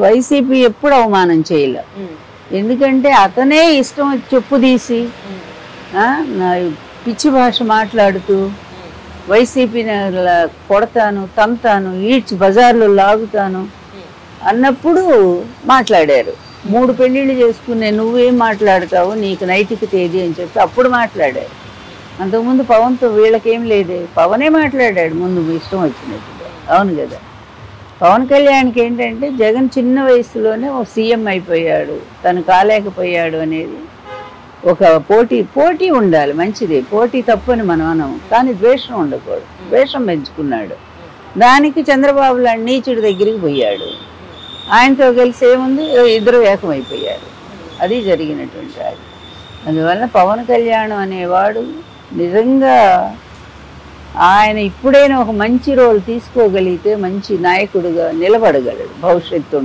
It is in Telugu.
వైసీపీ ఎప్పుడు అవమానం చేయలే. ఎందుకంటే అతనే ఇష్టం చెప్పు తీసి పిచ్చి భాష మాట్లాడుతూ వైసీపీని కొడతాను, తంతాను, ఈడ్చి బజార్లో లాగుతాను అన్నప్పుడు మాట్లాడారు. 3 పెళ్ళిళ్ళు చేసుకునే నువ్వేం మాట్లాడతావు, నీకు నైతికత ఏది అని చెప్పి అప్పుడు మాట్లాడారు. అంతకుముందు పవన్తో వీళ్ళకేం లేదే, పవనే మాట్లాడాడు ముందు ఇష్టం వచ్చినట్టుగా. అవును కదా. పవన్ కళ్యాణ్కి ఏంటంటే జగన్ చిన్న వయసులోనే ఒక సీఎం అయిపోయాడు, తను కాలేకపోయాడు అనేది ఒక పోటీ ఉండాలి, మంచిది, పోటీ తప్పని మనం అనము, కానీ ద్వేషం ఉండకూడదు. ద్వేషం పెంచుకున్నాడు. దానికి చంద్రబాబు లాంటి నీచుడి దగ్గరికి పోయాడు. ఆయనతో కలిసి ఏముంది, ఇద్దరు ఏకమైపోయారు. అది జరిగినటువంటి అది. అందువల్ల పవన్ కళ్యాణ్ అనేవాడు నిజంగా ఆయన ఇప్పుడైనా ఒక మంచి రోల్ తీసుకోగలిగితే మంచి నాయకుడిగా నిలబడగలడు, భవిష్యత్తు